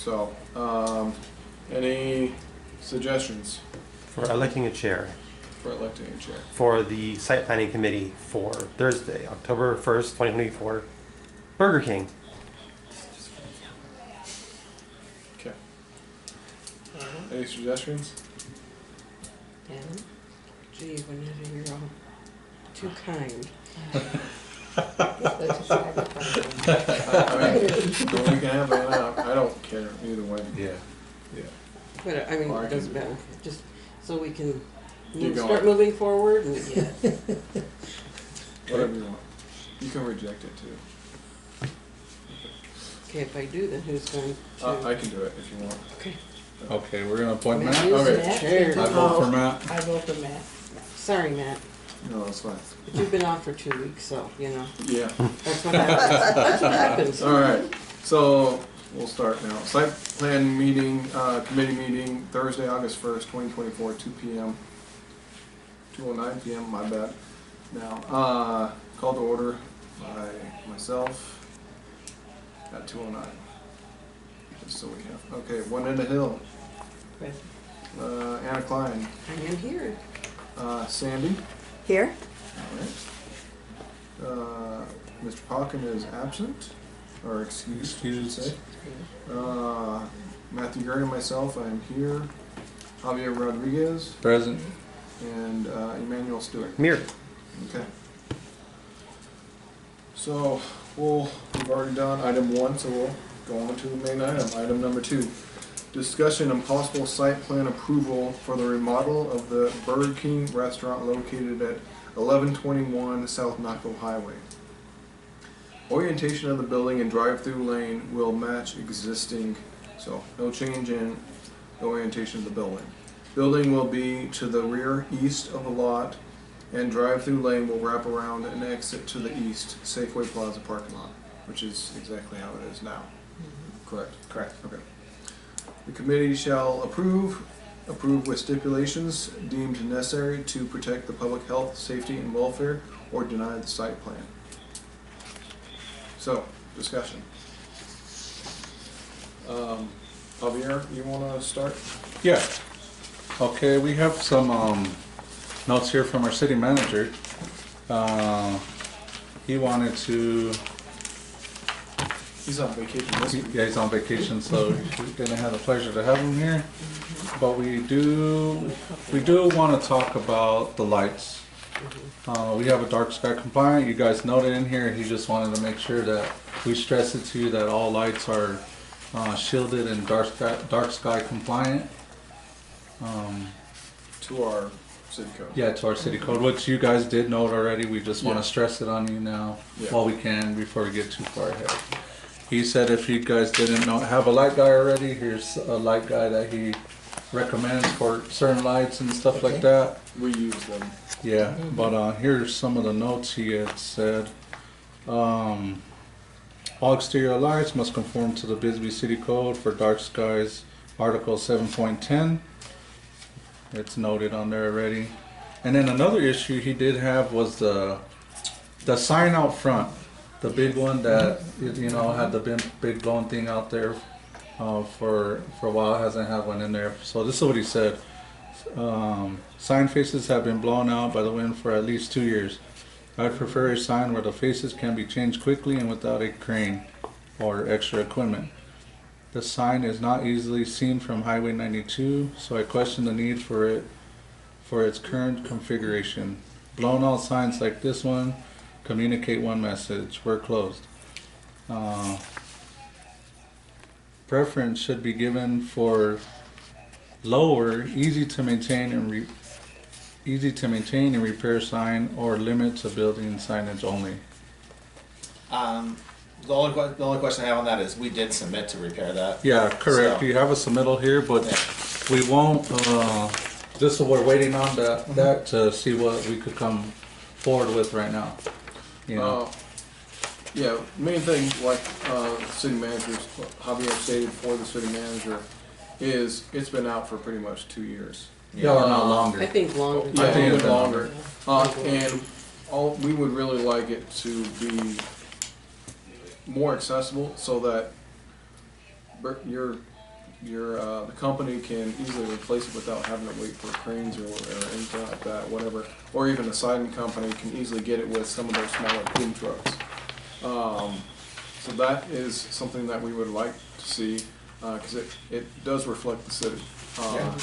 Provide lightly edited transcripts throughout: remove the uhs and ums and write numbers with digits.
So, any suggestions For electing a chair for electing a chair? for the site planning committee for Thursday, October 1st, 2024, Burger King. Okay. Any suggestions? Yeah. Gee, whenever you're all too kind. I mean, we can have it out. I don't care either way. Yeah. Yeah. But I mean, Or I it doesn't can- matter, just so we can Keep going. start moving forward and, yeah. Whatever you want. You can reject it too. Okay, if I do, then who's going to? I can do it if you want. Okay. Okay, we're gonna appoint Matt, Matt. you Okay. said chair. I vote for Matt. I vote for Matt. Sorry, Matt, No, that's fine. but you've been off for 2 weeks, so, you know, Yeah. that's what happens. That's what happens. All right. So we'll start now. Site plan meeting, committee meeting, Thursday, August 1st, 2024, 2 p.m. 2:09 p.m. My bad. Now, call to order by myself at 2:09. Just so we have. Okay, One End of Hill. Present. Anna Klein. I am here. Sandy. Here? All right. Mr. Pauken is absent, or excused, I should say. Matthew Gray and myself, I am here. Javier Rodriguez Present. and Emmanuel Stewart. Mirror. Okay. So we've already done item 1, so we'll go on to the main item. Item number 2. Discussion and possible site plan approval for the remodel of the Burger King restaurant located at 1121 South Knoxville Highway. Orientation of the building and drive-through lane will match existing, so no change in the orientation of the building. Building will be to the rear east of the lot, and drive-through lane will wrap around and exit to the east, Safeway Plaza parking lot, which is exactly how it is now. Correct? Correct. Okay. The committee shall approve with stipulations deemed necessary to protect the public health, safety, and welfare, or deny the site plan. So, discussion. Javier, you want to start? Yeah. Okay, we have some notes here from our city manager. He wanted to. He's on vacation this week. Yeah, he's on vacation, so we didn't have the pleasure to have him here. But we do want to talk about the lights. We have a dark sky compliant. You guys noted in here. He just wanted to make sure that we stress it to you that all lights are shielded and dark sky compliant. To our city code. Yeah, to our city code, which you guys did note already. We just want Yeah. to stress it on you now Yeah. while we can before we get too far ahead. He said if you guys didn't have a light guy already, here's a light guy that he recommends for certain lights and stuff like that. We use them. Yeah, but here's some of the notes he had said. All exterior lights must conform to the Bisbee City Code for dark skies, Article 7.10. It's noted on there already. And then another issue he did have was the sign out front, the big one that had the big blown thing out there for a while. It hasn't had one in there. So this is what he said. Sign faces have been blown out by the wind for at least 2 years. I'd prefer a sign where the faces can be changed quickly and without a crane or extra equipment. The sign is not easily seen from Highway 92, so I question the need for its current configuration. Blown out signs like this one communicate one message: we're closed. Preference should be given for lower, easy to maintain and repair sign, or limit to building signage only. The only question I have on that is we did submit to repair that. Yeah, correct. So- You have a submittal here, but we won't. This we're waiting on that to see what we could come forward with right now. You know. Yeah, main thing, like city manager, Javier stated for the city manager, is it's been out for pretty much 2 years. Yeah, or not longer. I think longer. Yeah, I think even it's been longer. And we would really like it to be more accessible so that your the company can easily replace it without having to wait for cranes or anything like that, whatever. Or even a siding company can easily get it with some of those smaller boom trucks. So that is something that we would like to see, because it does reflect the city, and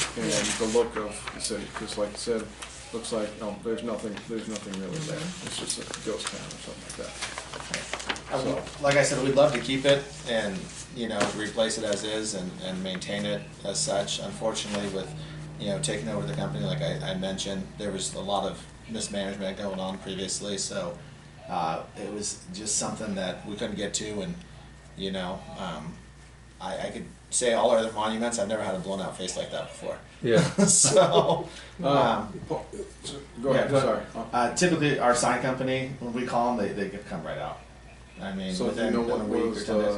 the look of the city, because like I said, looks like, there's nothing really there. It's just a ghost town or something like that. Like I said, we'd love to keep it and, replace it as is and maintain it as such. Unfortunately, with, taking over the company, like I mentioned, there was a lot of mismanagement going on previously, so it was just something that we couldn't get to, and, I could say all our other monuments, I've never had a blown out face like that before. Yeah. So, Go ahead, sorry. typically our sign company, when we call them, they come right out. I mean, So do you within know a what week or was 10 days.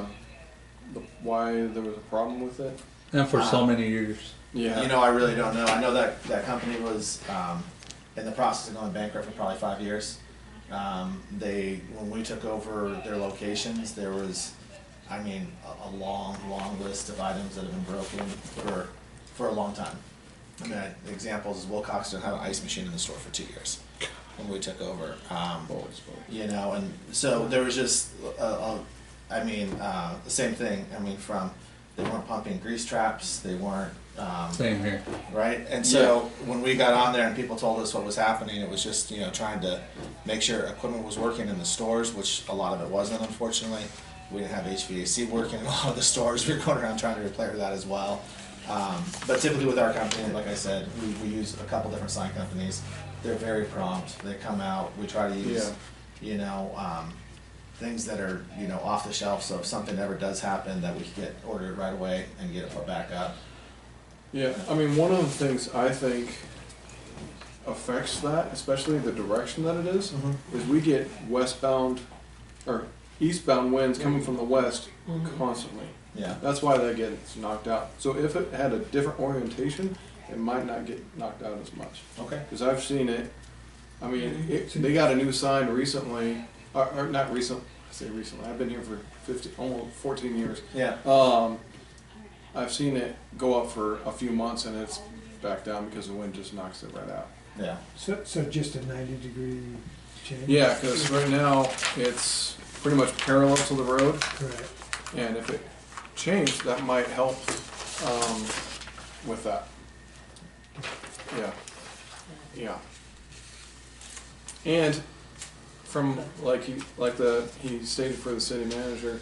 why there was a problem with it? And for so many years. Yeah. I really don't know. I know that company was in the process of going bankrupt for probably 5 years. When we took over their locations, there was, a long list of items that have been broken for a long time. Examples is Wilcox didn't have an ice machine in the store for 2 years when we took over. Holy smokes. And so there was just, the same thing. From they weren't pumping grease traps, they weren't. Same here. Right, and so when we got on there and people told us what was happening, it was just trying to make sure equipment was working in the stores, which a lot of it wasn't, unfortunately. We didn't have HVAC working in a lot of the stores. We were going around trying to repair that as well. But typically with our company, like I said, we use a couple different sign companies. They're very prompt. They come out. We try to use, things that are, off the shelf. So if something ever does happen, that we can get ordered right away and get it put back up. Yeah, one of the things I think affects that, especially the direction that it is we get westbound or eastbound winds coming from the west constantly. Yeah. That's why that gets knocked out. So if it had a different orientation, it might not get knocked out as much. Okay. Because I've seen it. They got a new sign recently, or not recent. I say recently. I've been here for almost 14 years. Yeah. I've seen it go up for a few months and it's back down because the wind just knocks it right out. Yeah. So just a 90-degree change? Yeah, because right now it's pretty much parallel to the road, Correct. and if it changed, that might help with that. Yeah. Yeah. And from he stated for the city manager,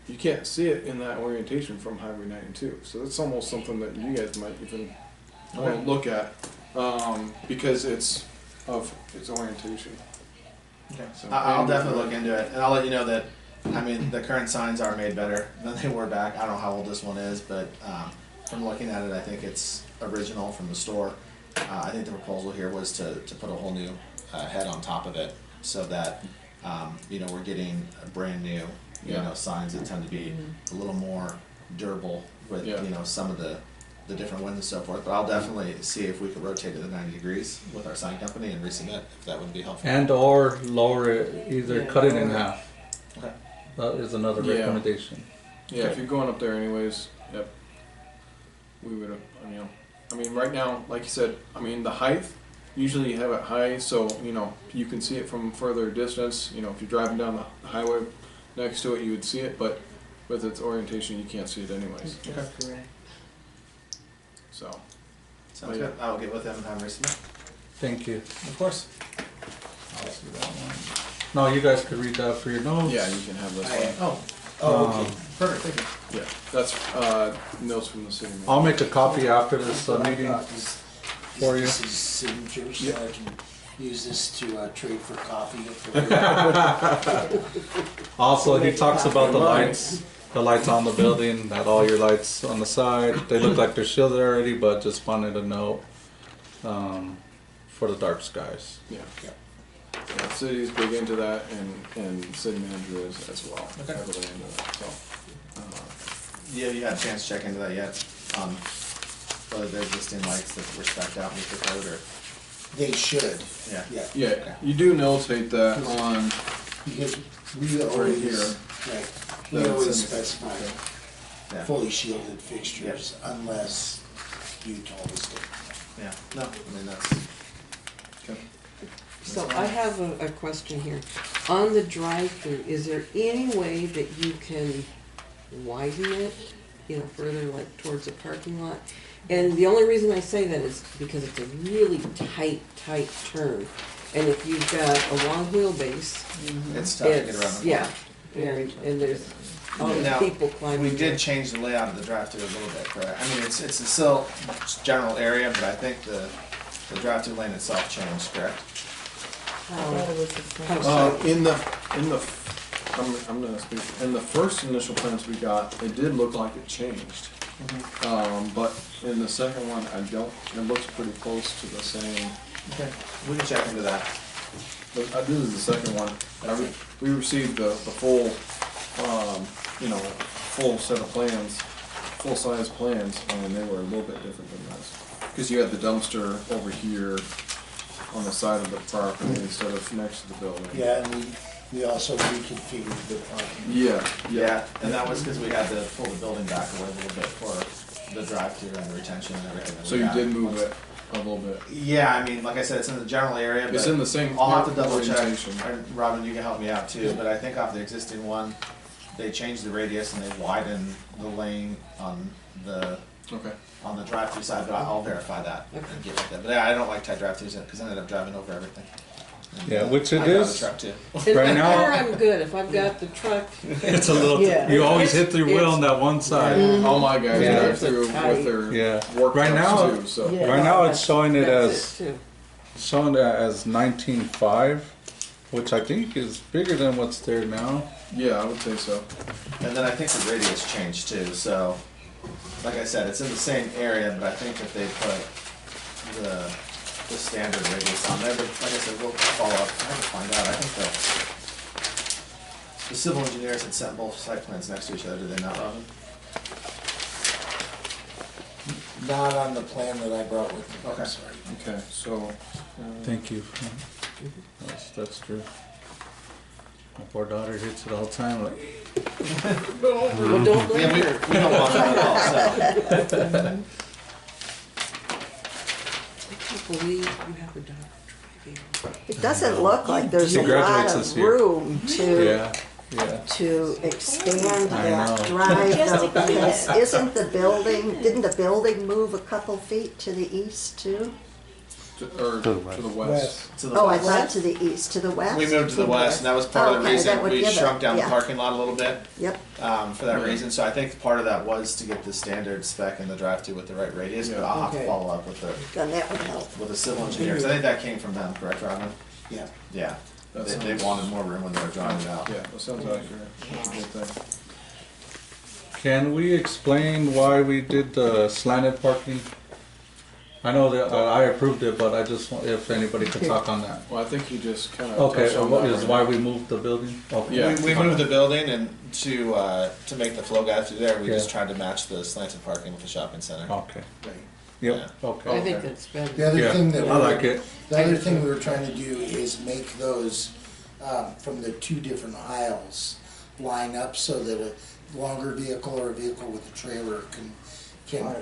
you can't see it in that orientation from Highway 92. So that's almost something that you guys might even want to look at, because it's of its orientation. Okay. So- I'll definitely look into it, and I'll let you know that, the current signs are made better than they were back. I don't know how old this one is, but from looking at it, I think it's original from the store. I think the proposal here was to put a whole new head on top of it, so that, we're getting a brand new, signs that tend to be a little more durable with, some of the different winds and so forth. But I'll definitely see if we could rotate it to 90 degrees with our sign company and resubmit, if that would be helpful. And or lower it, either cut it in half. Okay. That is another Yeah. recommendation. Yeah, if you're going up there anyways, yep. We would, right now, like you said, the height, usually you have it high, so, you can see it from further distance. If you're driving down the highway next to it, you would see it, but with its orientation, you can't see it anyways. That's correct. So, Sounds good. I'll get with them and have them resubmit. Thank you. Of course. I'll see that one. No, you guys could read that for your notes. yeah, you can have this one. Okay. Perfect, thank you. Yeah, that's notes from the city manager. I'll make a copy after this meeting for you. This is signatures, so I can use this to trade for coffee. Also, he talks about the lights on the building, that all your lights on the side, they look like they're shielded already, but just wanted to note for the dark skies. Yeah. Yeah, the city's big into that, and the city manager is as well. Okay. Heavily into that, so. Yeah, you had a chance to check into that yet? Whether they're existing lights that were spec'd out with the code, or? They should, Yeah. yeah, Yeah, you do notate that on, because we Right always, here. right, we That's always in- specify. Yeah. fully shielded fixtures unless you told us to. Yeah, no, I mean, that's, So I have a question here. On the drive-through, is there any way that you can widen it, you know, further like towards the parking lot? And the only reason I say that is because it's a really tight turn. And if you've got a long wheelbase, it's tough to get around. it's, the yeah, corner. and there's all these Now, people climbing. We there. did change the layout of the drive-through a little bit, correct? I mean, it's still general area, but I think the drive-through lane itself changed, correct? How so? I'm gonna speak, in the first initial plans we got, it did look like it changed. But in the second one, I don't, it looks pretty close to the same. Okay. We can check into that. But this is the second one. We received the full, full set of plans, full-size plans, and they were a little bit different than this. Because you had the dumpster over here on the side of the property instead of next to the building. Yeah, and we also reconfigured the parking. Yeah, Yeah, and that was because we had to pull the building back away a little bit for the drive-through and the retention and everything. that So we you had. did move it a little bit. Yeah, I mean, like I said, it's in the general area, but It's in the same I'll have to double check. orientation. And Robin, you can help me out too, but I think off the existing one, they changed the radius and they widened the lane on the Okay. drive-through side, but I'll verify that and Okay. get with that. But yeah, I don't like tight drive-throughs because I ended up driving over everything. And, Yeah, which it I drive is. a truck too. In Right my now- car, I'm good. If I've got the truck, It's a little, Yeah. you always hit the wheel It's- on that one side. All my guys Yeah. drive through with their Yeah. work Right now- trucks too, so. Yeah. Right now, it's showing it that's as, it too. showing it as 19.5, which I think is bigger than what's there now. Yeah, I would say so. And then I think the radius changed too, so, like I said, it's in the same area, but I think that they put the standard radius on there, but like I said, we'll follow up, I have to find out, I think the civil engineers had sent both site plans next to each other, did they not, Robin? Not on the plan that I brought with me, Okay. I'm sorry. Okay, so. Thank you. That's true. My poor daughter hits it all the time, like, Well, don't blame Yeah, we her. don't want that at all, so. I can't believe you have a dog driving. It doesn't look like there's She a lot graduates of this year. room to, yeah, yeah. to expand I that know. drive Just though, a bit. because isn't the building, didn't the building move a couple feet to the east too? Or To the to the west. To the Oh, I west. thought to the east, to the west? We moved to the west, and that was part of the Okay, reason that would we give it, shrunk down the yeah. parking lot a little bit, Yep, for that Yeah. reason, so I think part of that was to get the standard spec in the drive-through with the right radius, but Yeah. I'll have to Okay. follow up with then that would help. the civil engineers, I think that came from them, correct, Robin? Yeah. Yeah, That they sounds- wanted more room when they were drawing it out. Yeah, that sounds accurate. That's a good thing. Can we explain why we did the slanted parking? I know that I approved it, but I just want, if anybody could talk on that. Well, I think you just kind of. Okay, what is why we moved the building? Okay. Yeah. We moved the building and to make the flow guide through there, we just Yeah. tried to match the slanted parking with the shopping center. Okay, Right. yep, I okay. think that's better. The other Yeah, thing that I like it. The other thing we were trying to do is make those, from the two different aisles, line up so that a longer vehicle or a vehicle with a trailer can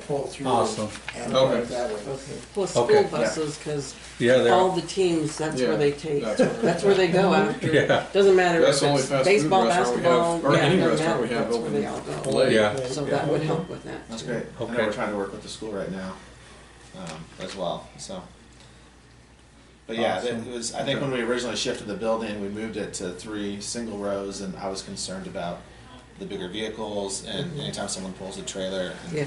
pull through Awesome. and Okay. work that way. Okay. Plus Okay. school buses, because Yeah, all there, the teams, that's Yeah, where they take, that's where- that's where they go after. Yeah. Doesn't matter That's if the only it's fast food baseball, restaurant we basketball, have, or yeah, any it doesn't restaurant we matter, have that's where open they all go. late. yeah, So that would help with that. That's too. great. I know Okay. we're trying to work with the school right now, as well, so. But yeah, Awesome. it was, I think when we originally shifted the building, we moved it to 3 single rows, and I was concerned about the bigger vehicles, and anytime someone pulls a trailer. Yeah.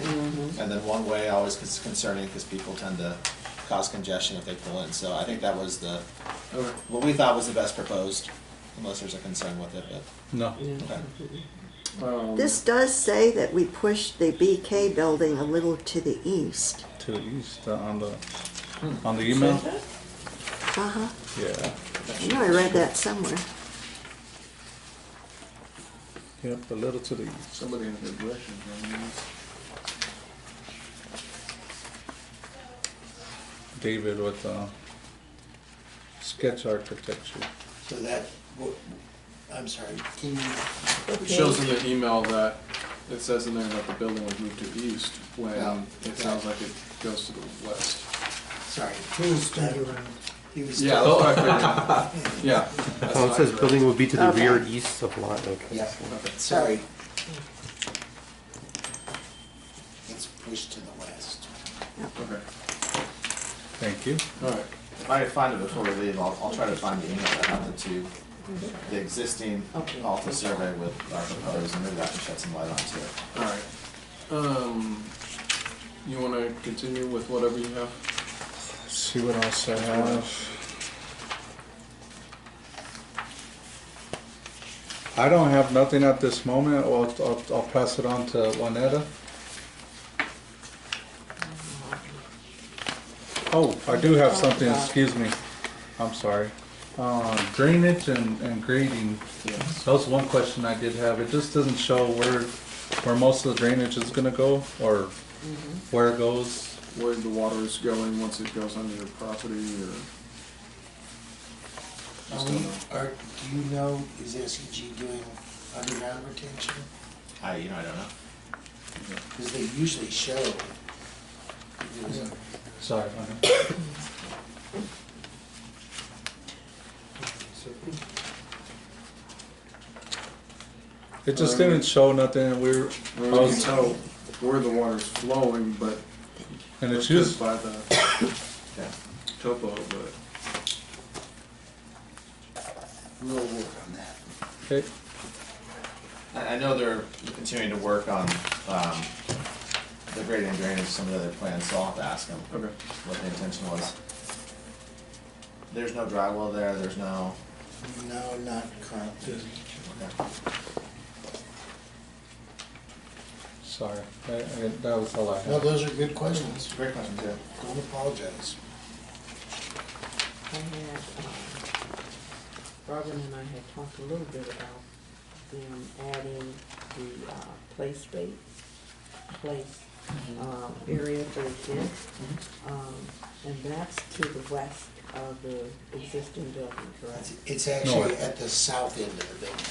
And then one way always is concerning, because people tend to cause congestion if they pull in, so I think that was what we thought was the best proposed, unless there's a concern with it, but, no, Yeah. okay. This does say that we pushed the BK building a little to the east. to the east, on the email, Uh-huh, yeah, I know I read that somewhere. yep, a little to the east. Somebody in the directions on these. David with, sketch architecture. So that, I'm sorry, can you, It shows in the email that It says in there that the building would move to east when Yeah. it sounds like it goes to the west. Sorry. Who's turned around? He was. Yeah, that's what I figured. Yeah. that's Oh, what it I says read. building will be to the Okay. rear east of lot, okay. Yeah, Okay. sorry. It's pushed to the west. Okay, Thank you. alright. If I find it before we leave, I'll try to find the email that have the two, the existing Okay. Alta survey with our proposed, and maybe that can shed some light onto it. Alright. You wanna continue with whatever you have? See what else I have. I don't have nothing at this moment. I'll pass it on to Juanetta. Oh, I do have something, excuse me. I'm sorry. Drainage and grading. Yes. That was one question I did have. It just doesn't show where most of the drainage is gonna go or where it goes. Where the water is going once it goes under your property or? Just don't know. Do you know, is SEG doing underground retention? I don't know. Because they usually show. Sorry, Juanetta. It just didn't show nothing. I mean, we can tell where the water's flowing, but And it's just just, by the Yeah. topo, but. We'll work on that. okay, I know they're continuing to work on, the grading and drainage, some of the other plans, so I'll have to ask them Okay. what the intention was. There's no dry well there, there's no, No, not currently. okay. sorry. That was all I No, had. those are good questions. Great question too. Don't apologize. I had, Robin and I had talked a little bit about them adding the, play space, area for the kids. And that's to the west of the existing building, correct? It's actually North. at the south end of the building.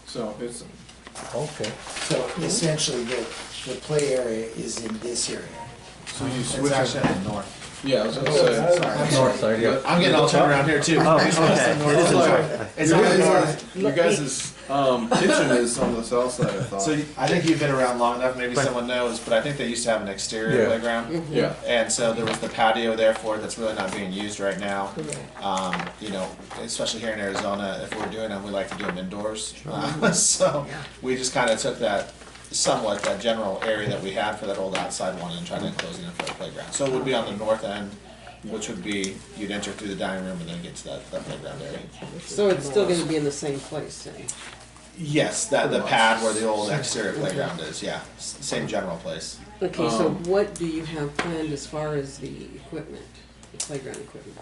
So it's, Okay. So essentially, the play area is in this area. so you It's switch actually it. on the north. Yeah, I was gonna Oh, say. I'm sorry. North side, yeah. I'm getting all turned around here too. Oh, okay. It is in north. It's You on the guys, north. you guys' kitchen is on the south side, I thought. So I think you've been around long enough, maybe someone knows, but I think they used to have an exterior Yeah. playground. Yeah, And so there was the patio there for it that's really not being used right now. Correct. Especially here in Arizona, if we're doing them, we like to do them indoors. So we just kind of took that general area that we had for that old outside one and tried to enclose it in for the playground. So it would be on the north end, which would be, you'd enter through the dining room and then get to that playground area. So it's still gonna be in the same place then? Yes, the pad where the old exterior playground is, yeah, same general place. Okay, so what do you have planned as far as the equipment, the playground equipment?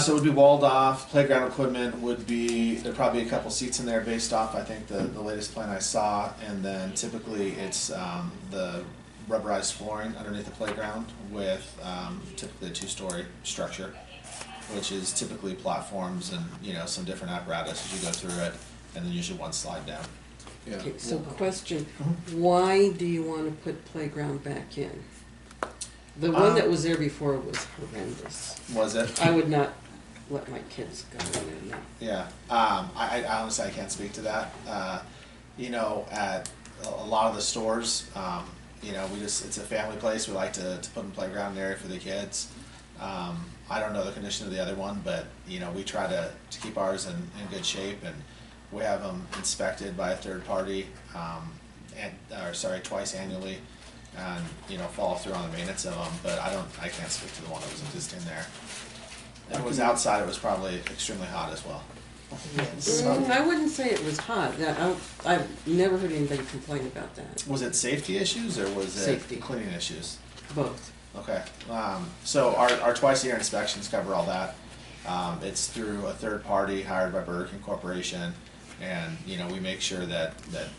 So it would be walled off, playground equipment would be, there'd probably be a couple seats in there based off, I think, the latest plan I saw. And then typically it's, the rubberized flooring underneath the playground with, typically a two-story structure, which is typically platforms and, some different apparatus as you go through it, and then usually one slide down. yeah. Okay, so question, why do you wanna put playground back in? The one that was there before was horrendous. Was it? I would not let my kids go in there now. Yeah, I honestly, I can't speak to that. At a lot of the stores, it's a family place, we like to put in a playground area for the kids. I don't know the condition of the other one, but, we try to keep ours in good shape, and we have them inspected by a third party, twice annually, and, follow through on the maintenance of them, but I can't speak to the one that was existing there. If it was outside, it was probably extremely hot as well. I wouldn't say it was hot, I've never heard anybody complain about that, Was it safety issues or was it Safety. cleaning issues? both. Okay, so our twice a year inspections cover all that. It's through a third party hired by Burger King Corporation, and, we make sure that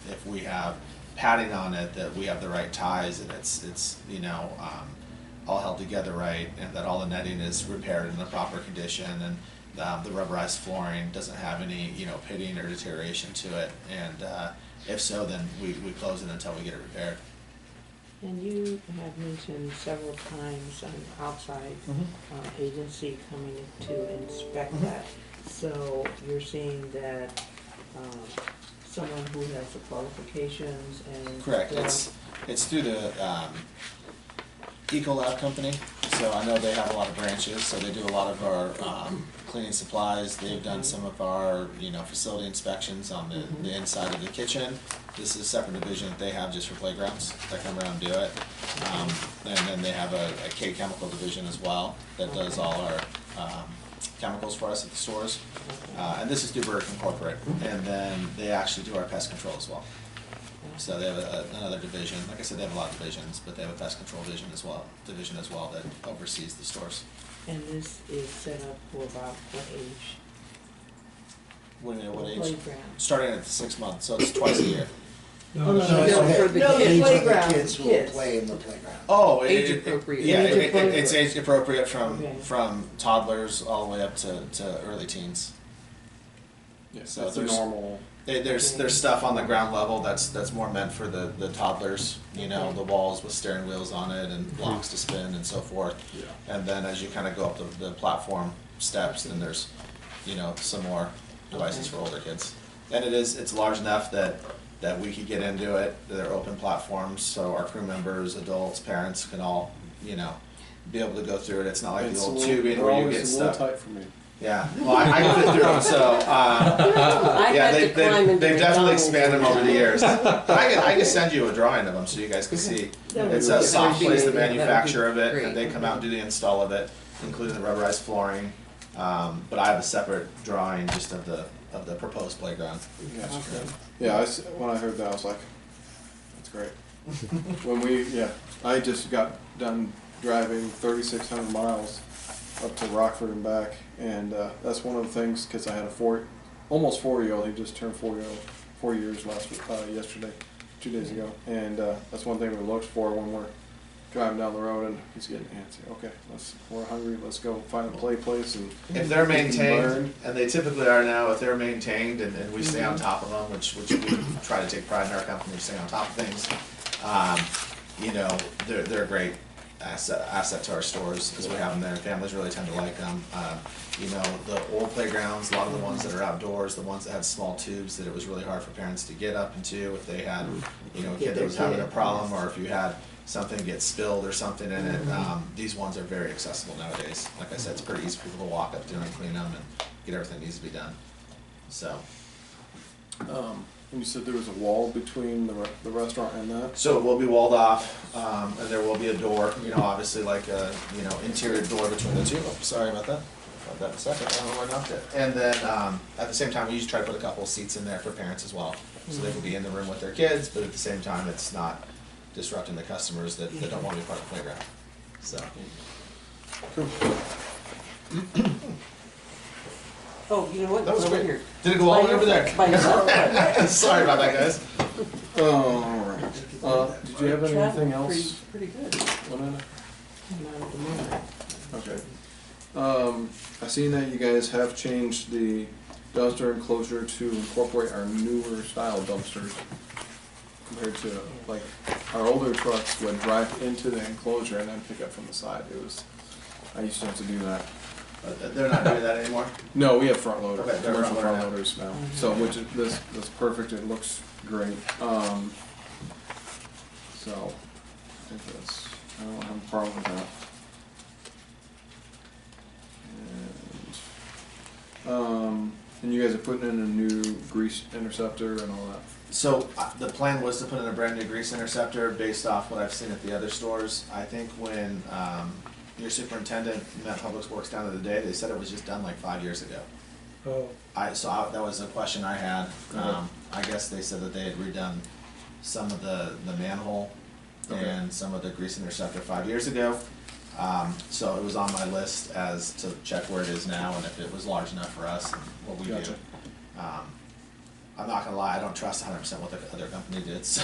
if we have padding on it, that we have the right ties, and it's all held together right, and that all the netting is repaired in the proper condition, and the rubberized flooring doesn't have any, pitting or deterioration to it, and If so, then we close it until we get it repaired. And you have mentioned several times an outside agency coming to inspect that. So you're saying that someone who has the qualifications and. Correct, it's through the Ecolab company, so I know they have a lot of branches, so they do a lot of our cleaning supplies. They've done some of our, facility inspections on the inside of the kitchen. This is a separate division that they have just for playgrounds, that come around and do it. And then they have a K chemical division as well, that does all our chemicals for us at the stores. And this is through Burke Corporate, and then they actually do our pest control as well. So they have another division. Like I said, they have a lot of divisions, but they have a pest control division as well that oversees the stores. And this is set up for about what age? What age? Playground. Starting at 6 months, so it's twice a year. No, No, No, it's for okay. the No, the kids. Age when the playground, kids will kids. play in the playground. Oh, Age appropriate. Yeah, Age appropriate. it's age appropriate Okay. from toddlers all the way up to early teens. Yeah, So that's a there's- normal. There's stuff on the ground level that's more meant for the toddlers, the walls with steering wheels on it and blocks to spin and so forth. Yeah. And then as you kind of go up the platform steps, then there's, some more devices for older kids. And it's large enough that we could get into it. They're open platforms, so our crew members, adults, parents can all, be able to go through it. It's not like the old tubing They're where you always get a little stuck. tight for me. Yeah, well, I can fit through them, so, I yeah, had to climb into they've definitely McDonald's. expanded them over the years. I can send you a drawing of them so you guys can see. That would It's be a great. soft place, the That would be manufacturer of it, great. and they come out and do the install of it, including the rubberized flooring. But I have a separate drawing just of the proposed playground. Gotcha. Yeah, when I heard that, I was like, that's great. I just got done driving 3,600 miles up to Rockford and back, and that's one of the things, because I had a almost 4-year-old. He just turned 4 years yesterday, 2 days ago, and that's one thing we look for when we're driving down the road and he's getting antsy. Okay, we're hungry. Let's go find a place and If they're we can maintained, learn. and they typically are now, if they're maintained and we stay on top of them, which we try to take pride in our company, stay on top of things, they're a great asset to our stores because we have them there. Families really tend to like them. The old playgrounds, a lot of the ones that are outdoors, the ones that had small tubes that it was really hard for parents to get up into if they had, a kid that was having a problem, or if you had something get spilled or something in it. These ones are very accessible nowadays. Like I said, it's pretty easy for people to walk up to and clean them and get everything that needs to be done. So. And you said there was a wall between the restaurant and that? So it will be walled off, and there will be a door, obviously like a, interior door between the two. Oh, sorry about that. About that in a second. I don't know where I knocked it. And then, at the same time, we usually try to put a couple of seats in there for parents as well. So they can be in the room with their kids, but at the same time, it's not disrupting the customers that don't want to be part of the playground. So. Oh, you know what? That was Over great. here. Did it go all the way over there? By yourself. Sorry about that, guys. Alright. Did you have anything Traveled else? Pretty good. Lorena? Not at the moment. Okay. I seen that you guys have changed the dumpster enclosure to incorporate our newer style dumpsters compared to like our older trucks would drive into the enclosure and then pick up from the side. I used to have to do that. They're not doing that anymore? No, we have front loader, Okay, they're commercial front loader front now. loaders now. So that's perfect. It looks great. So I think I don't have a problem with that. And you guys are putting in a new grease interceptor and all that. So the plan was to put in a brand new grease interceptor based off what I've seen at the other stores. I think when your superintendent met Public Works down the other day, they said it was just done like 5 years ago. Oh, That was a question I had. I guess they said that they had redone some of the manhole Okay. and some of the grease interceptor 5 years ago. So it was on my list as to check where it is now and if it was large enough for us and what we Gotcha. do. I'm not gonna lie, I don't trust 100% what the other company did, so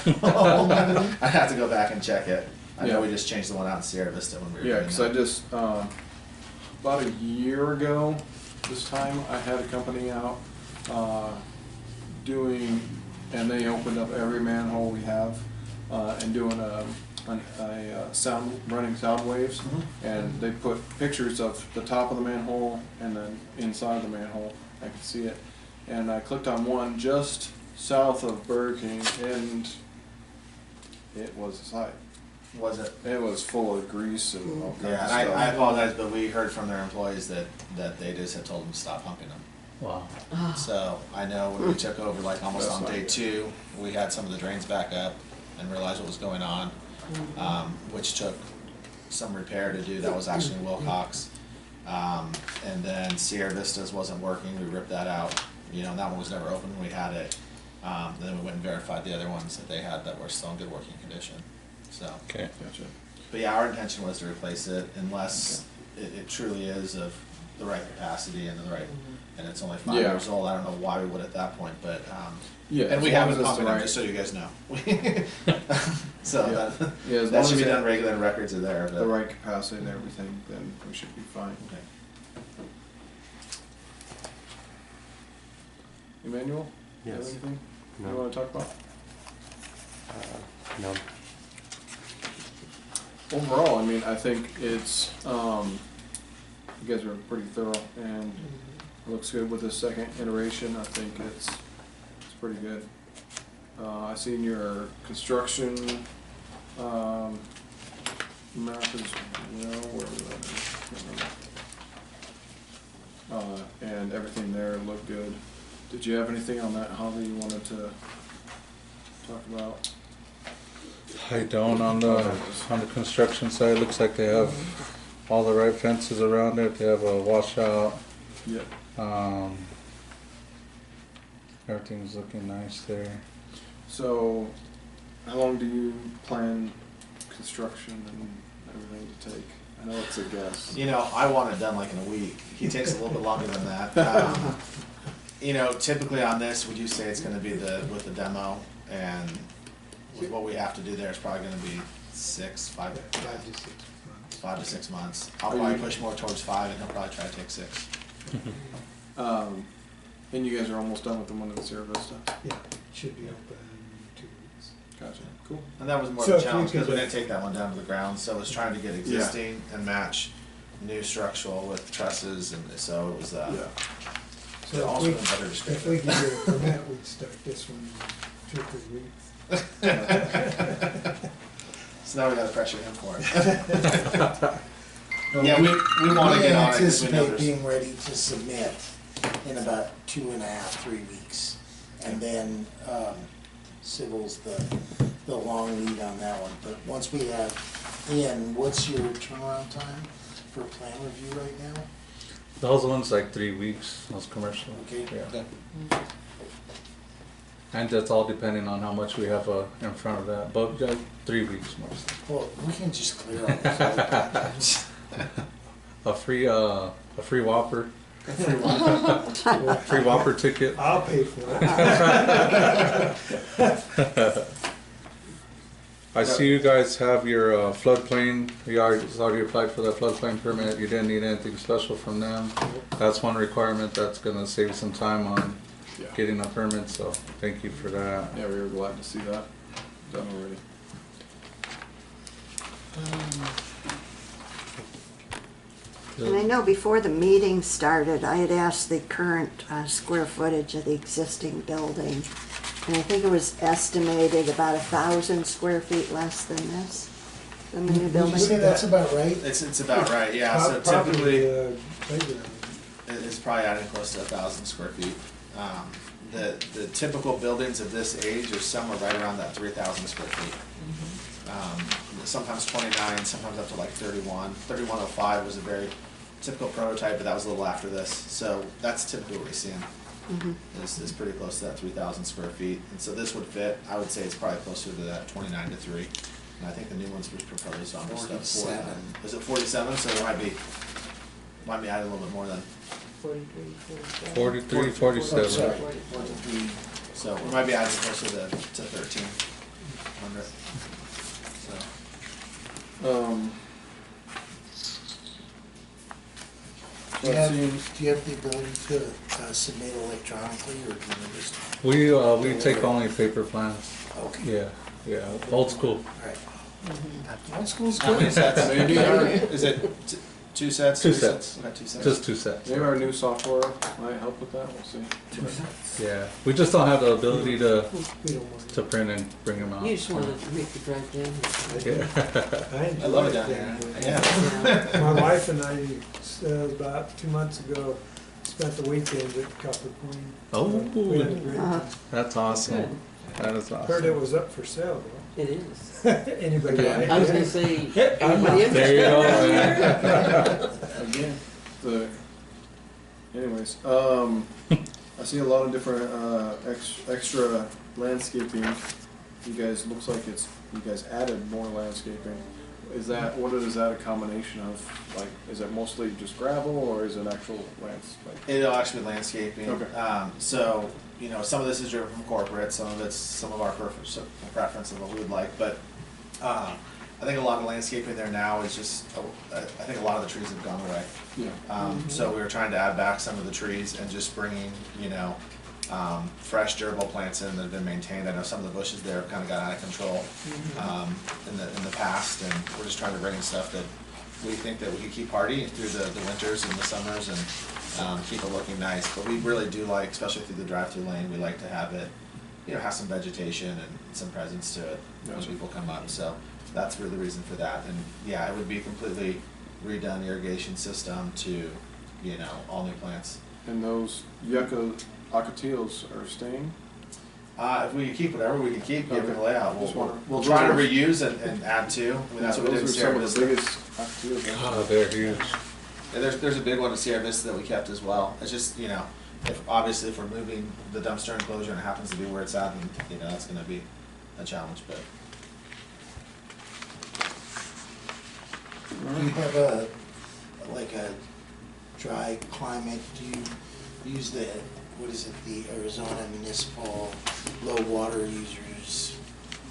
I have to go back and check it. I know Yeah. we just changed the one out in Sierra Vista when we were Yeah, doing because I that. just, about a year ago, this time, I had a company out, doing and they opened up every manhole we have, and doing a sound, running sound waves, and they put pictures of the top of the manhole and then inside the manhole. I could see it, and I clicked on one just south of Burger King, and it was a sight. Was it? It was full of grease and all kinds Yeah, of and stuff. I apologize, but we heard from their employees that they just had told them to stop pumping them. Wow. So I know when we took over, like almost That's on not day good. 2, we had some of the drains back up and realized what was going on, which took some repair to do. That was actually in Wilcox. And then Sierra Vistas wasn't working. We ripped that out. You know, and that one was never open when we had it. Then we went and verified the other ones that they had that were still in good working condition. So, Okay. Gotcha. but yeah, our intention was to replace it unless it truly is of the right capacity and the right, and it's only 5 Yeah. years old. I don't know why we would at that point, but, Yeah, and we as long haven't as it's pumped the it, right- just so you guys know. So Yeah. that, Yeah, as that long should as be it- done regular and records are there, but. the right capacity and everything, then we should be fine. Okay. Emmanuel, you have Yes. anything you No. want to talk about? No. Overall, I mean, I think it's, you guys are pretty thorough, and it looks good with the second iteration. I think it's pretty good. I seen your construction, map as well, where was that? I can't remember. And everything there looked good. Did you have anything on that, Holly, you wanted to talk about? I don't on the construction side. Looks like they have all the right fences around it. They have a washout. Yep. Everything's looking nice there. So, how long do you plan construction and everything to take? I know it's a guess. You know, I want it done like in a week. He takes a little bit longer than that. You know, typically on this, would you say it's gonna be with the demo and with what we have to do there, it's probably gonna be 5 to 6 months. I'll probably push more towards 5 and he'll probably try to take 6. And you guys are almost done with the one in Sierra Vista? Yeah, should be open in 2 weeks. Gotcha, cool. And that was more So of if a you challenge because we could- didn't take that one down to the ground, so it was trying to get existing and match new structural with trusses, and so it was, Yeah. So it if also we, been better if description. we could get a permit, we'd start this one in 2 or 3 weeks. So now we gotta pressure him for it. Yeah, we wanna get on it because we know anticipate there's. being ready to submit in about 2.5, 3 weeks. And then, Civil's the long lead on that one. But once we have in, what's your turnaround time for plan review right now? Those ones like 3 weeks. Those commercial. Okay. Yeah. And that's all depending on how much we have in front of that. But 3 weeks mostly. Well, we can just clear on the other package. A free Whopper. Well, Free Whopper ticket. I'll pay for it. I see you guys have your floodplain. You already applied for that floodplain permit. You didn't need anything special from them. That's one requirement that's gonna save some time on Yeah. getting a permit, so thank you for that. Yeah, we were glad to see that done already. And I know before the meeting started, I had asked the current square footage of the existing building. And I think it was estimated about 1,000 square feet less than this, than the new Would you building. say that's about right? It's about right, yeah, so Probably, typically, playground. it's probably adding close to 1,000 square feet. The typical buildings of this age are somewhere right around that 3,000 square feet. Sometimes 29, sometimes up to like 31. 3105 was a very typical prototype, but that was a little after this. So that's typically what we see is pretty close to that 3,000 square feet. And so this would fit, I would say it's probably closer to that 29 to 3. And I think the new ones we proposed on was stuff 47. Is it 47? So there might be adding a little bit more than. 43, 47. 43, Oh, 47. sorry, 43. So we might be adding closer to 1,300. So. Do you have, seeing- do you have the ability to submit electronically, or do you just, We take only paper plans. okay, Yeah, old school. alright. Old school's How many good. sets? Maybe Is it two sets? Two Three sets. Okay, 2 sets. Just 2 sets. maybe our new software might help with that, we'll see. Yeah, we just don't have the ability to We don't want to print and bring them out. You just wanna make the drive down here. Yeah. I love it down here. Yeah. Yeah. My wife and I, about 2 months ago, spent the weekend at Copper Queen. Oh. We had a great time. That's awesome. That is Heard it awesome. was up for sale It is. though. Anybody Yeah. like I was gonna it? say, I'm anybody not. There you go. interested? Man. Again, anyways, I see a lot of different, extra landscaping. You guys, looks like you guys added more landscaping. Is that a combination of, like, is it mostly just gravel, or is it actual like? It'll actually be landscaping. Okay. So, you know, some of this is driven from corporate, some of it's some of our preference of what we would like, but, I think a lot of landscaping there now is just, I think a lot of the trees have gone away. Yeah. So we were trying to add back some of the trees and just bringing, you know, fresh durable plants in that have been maintained. I know some of the bushes there have kind of got out of control in the past, and we're just trying to bring in stuff that we think that we can keep hardy through the winters and the summers, and keep it looking nice. But we really do like, especially through the drive-through lane, we like to have it, you know, have some vegetation and some presence to it when Gotcha. people come up. So that's really the reason for that. And yeah, it would be completely redone irrigation system to, you know, all new plants. And those yucca ocotillos are staying? If we can keep whatever we can keep, given the layout, Just wondering. we'll try to reuse and add to. I mean, that's what we did in Those are Sierra some of Vista. the biggest ocotillos. Oh, they're huge. And there's a big one in Sierra Vista that we kept as well. It's just, you know, obviously if we're moving the dumpster enclosure and it happens to be where it's at, then, you know, that's gonna be a challenge, but. Do you have like a dry climate, do you use the, what is it, the Arizona Municipal Low Water Users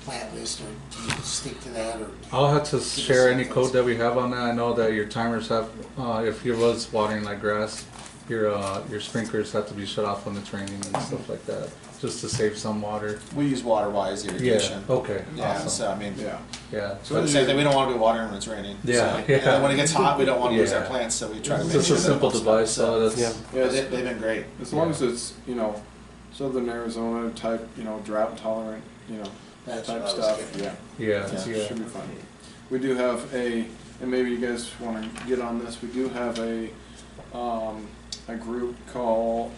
plant list, or do you stick to that, or? do you- I'll have to share any code that we have on that. I know that your timers have, if you was watering like grass, your sprinklers have to be shut off when it's raining and stuff like that, just to save some water. We use water-wise Yeah, irrigation. okay, Yeah, awesome. so I mean, Yeah. Yeah. so the same thing, we don't wanna be watering when it's raining. Yeah, So, yeah. And then when it gets hot, we don't wanna lose our Yeah. plants, so we try to It's make just sure a that simple it pumps device, up, so that's, Yeah. But they've been great. As long as it's, you know, southern Arizona type, you know, drought tolerant, you know, That's type what I was stuff, getting yeah. yeah, Yeah. yeah. Should be fine. We do have and maybe you guys wanna get on this, we do have a group called,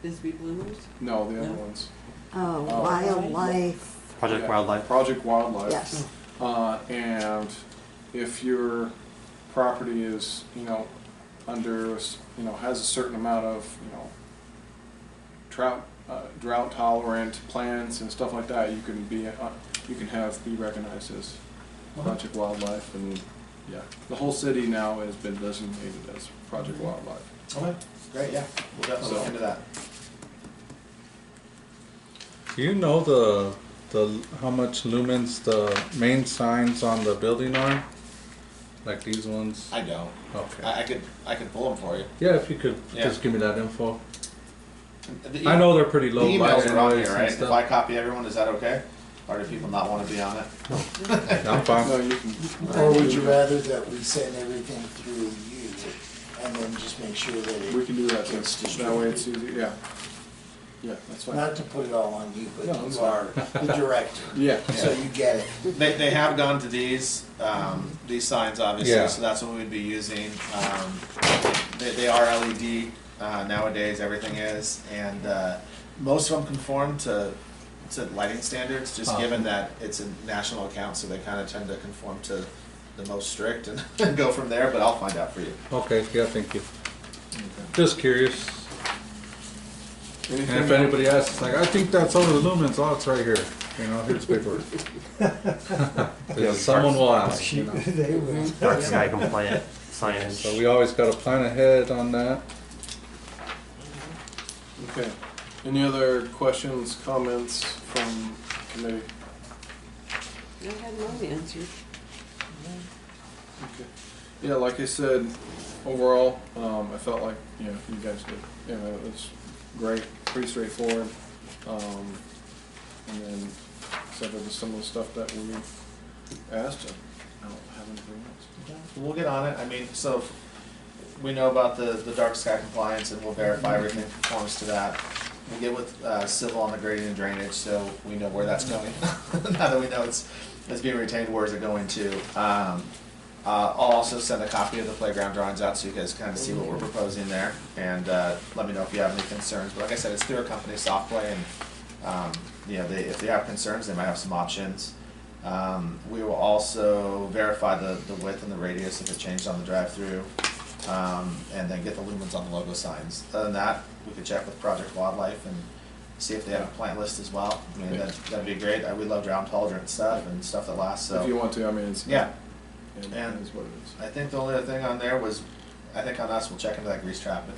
Bisbee Bloomers? no, the other No. ones. Oh, Oh. wildlife, Project Yeah, Wildlife. Project Wildlife. yes. And if your property is, you know, under, you know, has a certain amount of, you know, drought tolerant plants and stuff like that, you can be recognized as Project Wildlife, and yeah, the whole city now has been designated as Project Wildlife. Okay, great, yeah, we'll definitely look into that. Do you know the how much lumens the main signs on the building are? Like these ones? I don't. Okay. I could pull them for you. Yeah, if you could Yeah. just give me that info. The I know they're pretty The low emails light are on anyways here, and right? If stuff. I copy everyone, is that okay? Or do people not wanna be on it? I'm fine. No, you can. at. Or would you rather that we send everything through you, and then just make sure that it? We can do that too. It's That way it's easy, yeah. Yeah, that's fine. Not to put it all on you, but No, it's you are the director, Yeah. so you get it. They have gone to these signs obviously, Yeah. so that's what we'd be using. They are LED nowadays, everything is, and most of them conform to lighting standards, just given that it's a national account, so they kind of tend to conform to the most strict and go from there, but I'll find out for you. Okay, yeah, thank you. Just curious. And Anything if anybody asks, like, I think that's over the lumens, oh, it's right here. You know, here's paperwork. Because someone will ask, you know. They will. Dark sky compliant So signage. we always gotta plan ahead on that. Okay. Any other questions, comments from committee? I had mine answered. Okay. Yeah, like I said, overall, I felt like, you know, you guys did, you know, it was great, pretty straightforward. And then, except for some of the stuff that we asked, I don't have anything else. We'll get on it. I mean, so we know about the dark sky compliance, and we'll verify everything conforms to that. We'll get with civil on the grading and drainage, so we know where that's going. Now that we know it's being retained, where is it going to? I'll also send a copy of the playground drawings out so you guys kind of see what we're proposing there, and let me know if you have any concerns. But like I said, it's through a company, Softplay, and you know, if they have concerns, they might have some options. We will also verify the width and the radius if it changed on the drive-through, and then get the lumens on the logo signs. Other than that, we could check with Project Wildlife and see if they have a plant list as well. I mean, that'd be great. We love drought tolerant stuff and stuff that lasts. So If you want to, I mean, it's. yeah. It And is what it is. I think the only other thing on there was, I think on us, we'll check into that grease trap. If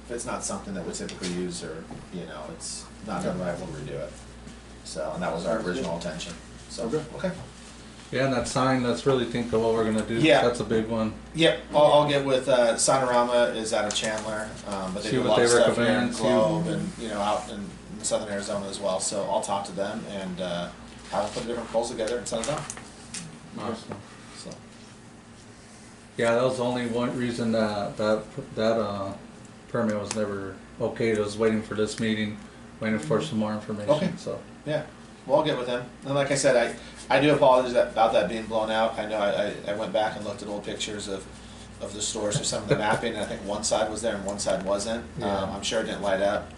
it's not something that we typically use, or, you know, it's not done right, we'll redo it. So, and that was our original intention. So, okay. Yeah, and that sign, let's really think of what we're gonna do. Yeah. That's a big one. Yep, I'll get with, Sonorama is out of Chandler, but they See do a what lot they of stuff here in recommend, see- Globe and, you know, out in southern Arizona as well. So I'll talk to them and, have them put different polls together and send it out. Awesome. So, Yeah, that was the only one reason that permit was never okayed. I was waiting for this meeting, waiting for some more information, Okay. so. yeah, well, I'll get with him. And like I said, I do apologize about that being blown out. I know I went back and looked at old pictures of the stores for some of the mapping, and I think one side was there and one side wasn't. Yeah. I'm sure it didn't light up,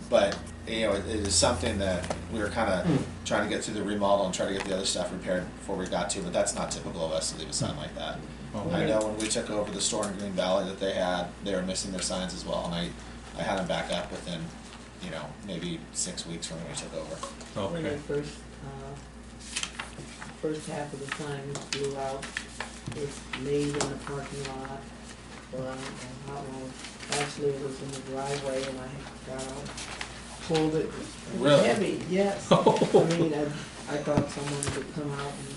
but, you know, it is something that we were kind of trying to get through the remodel and try to get the other stuff repaired before we got to, but that's not typical of us to leave a sign like that. I know when we took over the store in Green Valley that they were missing their signs as well, and I had them back up within, you know, maybe 6 weeks from when we took over. When they Okay. first half of the sign was blew out, it was laid in the parking lot, actually it was in the driveway, and I got out, pulled it. It was Really? heavy, yes. I mean, I thought someone would come out and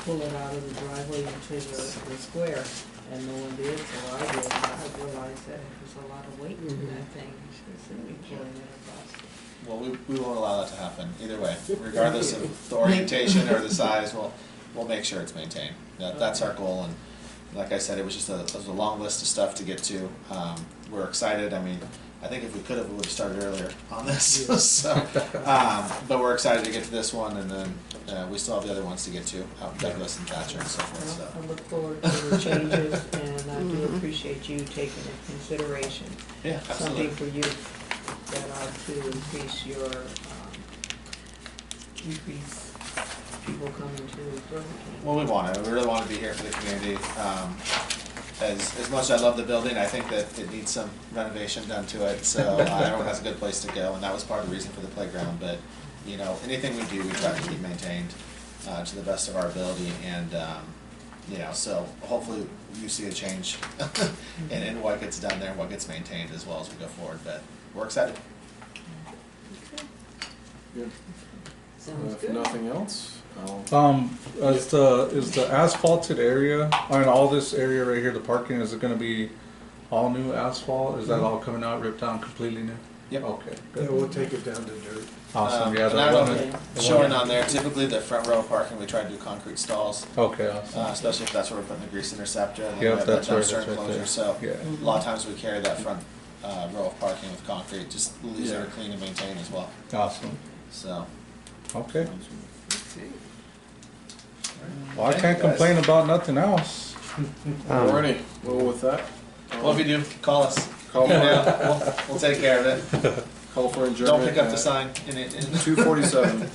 pull it out of the driveway into the square, and no one did, so I did, and I realized that it was a lot of weight to that thing. You should have seen me pulling it across. Well, we won't allow that to happen either way, regardless of the orientation or the size. We'll make sure it's maintained. That's our goal, and like I said, it was a long list of stuff to get to. We're excited. I mean, I think if we could have, we would have started earlier on this. So, but we're excited to get to this one, and then we still have the other ones to get to, out in Douglas and Thatcher and so forth. Well, So, I look forward to the changes, and I do appreciate you taking into consideration yeah, something absolutely. for you that are to increase your, increase people coming to Burlington. Well, we want to. We really want to be here for the community. As much as I love the building, I think that it needs some renovation done to it. So everyone has a good place to go, and that was part of the reason for the playground. But you know, anything we do, we try to keep maintained to the best of our ability, and you know, so hopefully you see a change in what gets done there and what gets maintained as well as we go forward. But we're excited. Good. Sounds If good. nothing else, Is the asphalted area, I mean, all this area right here, the parking, is it gonna be all new asphalt? Is that all coming out, ripped down, completely new? Yep. Okay, Yeah, good. we'll take it down to dirt. Awesome, yeah, And I the don't one, know if it's showing on there, typically the front row parking, we try to do concrete stalls. okay, awesome. Especially if that's where we're putting the grease interceptor, and then Yep, we have that that's right, dumpster that's right enclosure, there. so Yeah. a lot of times we carry that front row of parking with concrete, just easier to clean and maintain as well, Awesome, so. okay. Okay. Well, I Thank can't you, guys. complain about nothing else. alrighty, well, with that, Well, if you do, call us. call Yeah, we'll take care of it. call for adjournment. Don't pick up the at sign. 2:47.